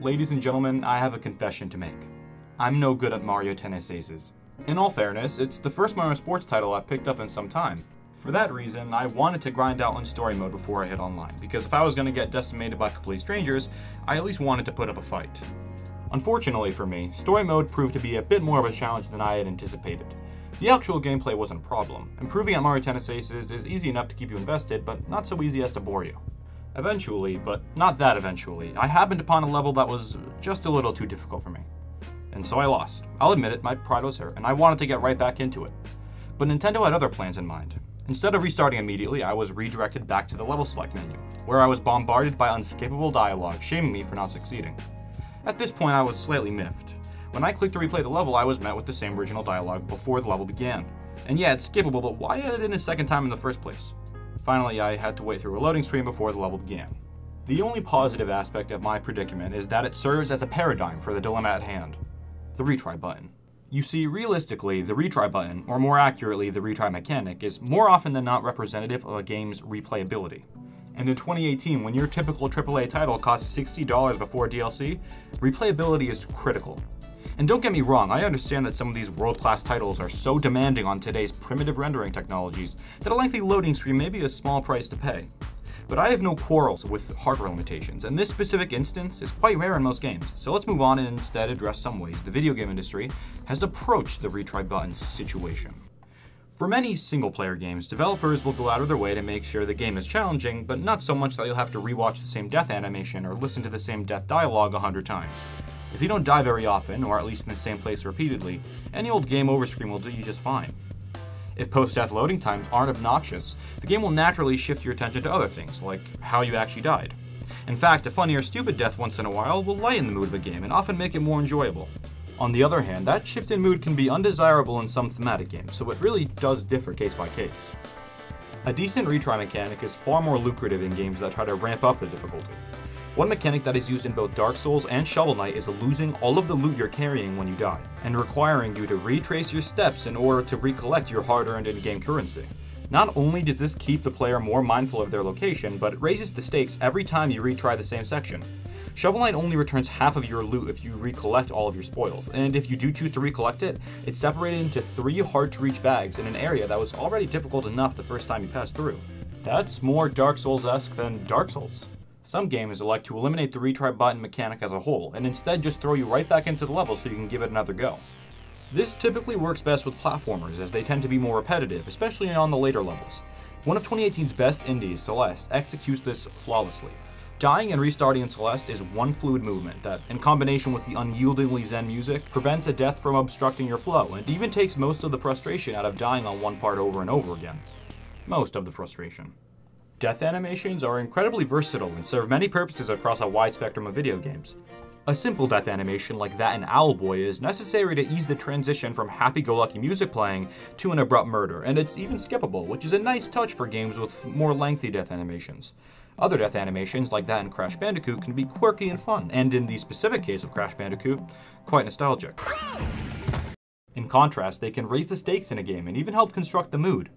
Ladies and gentlemen, I have a confession to make. I'm no good at Mario Tennis Aces. In all fairness, it's the first Mario Sports title I've picked up in some time. For that reason, I wanted to grind out on story mode before I hit online, because if I was going to get decimated by complete strangers, I at least wanted to put up a fight. Unfortunately for me, story mode proved to be a bit more of a challenge than I had anticipated. The actual gameplay wasn't a problem. Improving at Mario Tennis Aces is easy enough to keep you invested, but not so easy as to bore you. Eventually, but not that eventually, I happened upon a level that was just a little too difficult for me. And so I lost. I'll admit it, my pride was hurt, and I wanted to get right back into it. But Nintendo had other plans in mind. Instead of restarting immediately, I was redirected back to the level select menu, where I was bombarded by unskippable dialogue shaming me for not succeeding. At this point, I was slightly miffed. When I clicked to replay the level, I was met with the same original dialogue before the level began. And yeah, it's skippable, but why add it in a second time in the first place? Finally, I had to wait through a loading screen before the level began. The only positive aspect of my predicament is that it serves as a paradigm for the dilemma at hand: the retry button. You see, realistically, the retry button, or more accurately, the retry mechanic, is more often than not representative of a game's replayability. And in 2018, when your typical AAA title costs $60 before DLC, replayability is critical. And don't get me wrong, I understand that some of these world-class titles are so demanding on today's primitive rendering technologies that a lengthy loading screen may be a small price to pay. But I have no quarrels with hardware limitations, and this specific instance is quite rare in most games, so let's move on and instead address some ways the video game industry has approached the retry button situation. For many single-player games, developers will go out of their way to make sure the game is challenging, but not so much that you'll have to rewatch the same death animation or listen to the same death dialogue 100 times. If you don't die very often, or at least in the same place repeatedly, any old game over screen will do you just fine. If post-death loading times aren't obnoxious, the game will naturally shift your attention to other things, like how you actually died. In fact, a funny or stupid death once in a while will lighten the mood of a game and often make it more enjoyable. On the other hand, that shift in mood can be undesirable in some thematic games, so it really does differ case by case. A decent retry mechanic is far more lucrative in games that try to ramp up the difficulty. One mechanic that is used in both Dark Souls and Shovel Knight is losing all of the loot you're carrying when you die, and requiring you to retrace your steps in order to recollect your hard-earned in-game currency. Not only does this keep the player more mindful of their location, but it raises the stakes every time you retry the same section. Shovel Knight only returns half of your loot if you recollect all of your spoils, and if you do choose to recollect it, it's separated into 3 hard-to-reach bags in an area that was already difficult enough the first time you passed through. That's more Dark Souls-esque than Dark Souls. Some games elect to eliminate the retry button mechanic as a whole, and instead just throw you right back into the level so you can give it another go. This typically works best with platformers, as they tend to be more repetitive, especially on the later levels. One of 2018's best indies, Celeste, executes this flawlessly. Dying and restarting in Celeste is one fluid movement that, in combination with the unyieldingly zen music, prevents a death from obstructing your flow, and even takes most of the frustration out of dying on one part over and over again. Most of the frustration. Death animations are incredibly versatile and serve many purposes across a wide spectrum of video games. A simple death animation like that in Owlboy is necessary to ease the transition from happy-go-lucky music playing to an abrupt murder, and it's even skippable, which is a nice touch for games with more lengthy death animations. Other death animations, like that in Crash Bandicoot, can be quirky and fun, and in the specific case of Crash Bandicoot, quite nostalgic. In contrast, they can raise the stakes in a game and even help construct the mood.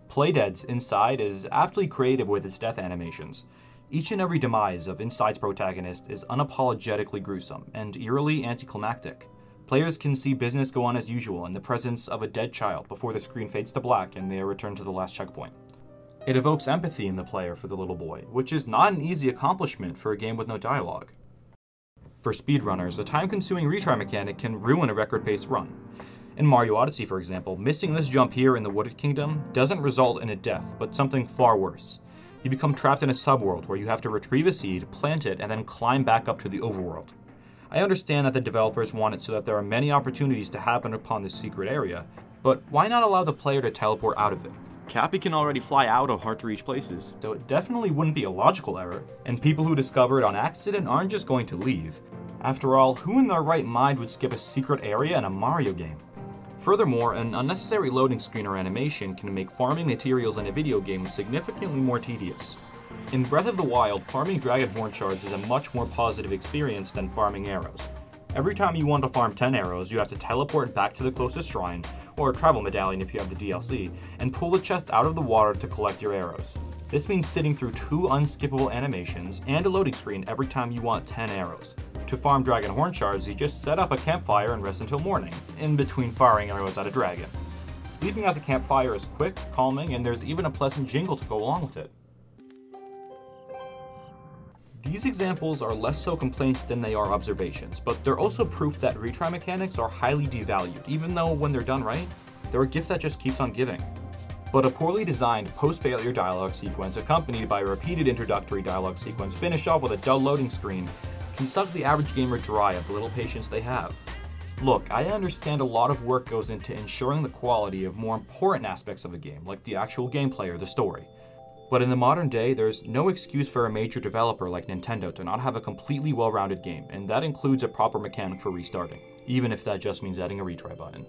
Playdead's Inside is aptly creative with its death animations. Each and every demise of Inside's protagonist is unapologetically gruesome and eerily anticlimactic. Players can see business go on as usual in the presence of a dead child before the screen fades to black and they are returned to the last checkpoint. It evokes empathy in the player for the little boy, which is not an easy accomplishment for a game with no dialogue. For speedrunners, a time-consuming retry mechanic can ruin a record-paced run. In Mario Odyssey, for example, missing this jump here in the Wooded Kingdom doesn't result in a death, but something far worse. You become trapped in a subworld where you have to retrieve a seed, plant it, and then climb back up to the overworld. I understand that the developers want it so that there are many opportunities to happen upon this secret area, but why not allow the player to teleport out of it? Cappy can already fly out of hard-to-reach places, so it definitely wouldn't be a logical error, and people who discover it on accident aren't just going to leave. After all, who in their right mind would skip a secret area in a Mario game? Furthermore, an unnecessary loading screen or animation can make farming materials in a video game significantly more tedious. In Breath of the Wild, farming Dragonborn shards is a much more positive experience than farming arrows. Every time you want to farm 10 arrows, you have to teleport back to the closest shrine, or a travel medallion if you have the DLC, and pull the chest out of the water to collect your arrows. This means sitting through 2 unskippable animations and a loading screen every time you want 10 arrows. To farm dragon horn shards, you just set up a campfire and rest until morning, in between firing arrows at a dragon. Sleeping at the campfire is quick, calming, and there's even a pleasant jingle to go along with it. These examples are less so complaints than they are observations, but they're also proof that retry mechanics are highly devalued, even though when they're done right, they're a gift that just keeps on giving. But a poorly designed post-failure dialogue sequence accompanied by a repeated introductory dialogue sequence finished off with a dull loading screen can suck the average gamer dry of the little patience they have. Look, I understand a lot of work goes into ensuring the quality of more important aspects of a game, like the actual gameplay or the story. But in the modern day, there's no excuse for a major developer like Nintendo to not have a completely well-rounded game, and that includes a proper mechanic for restarting, even if that just means adding a retry button.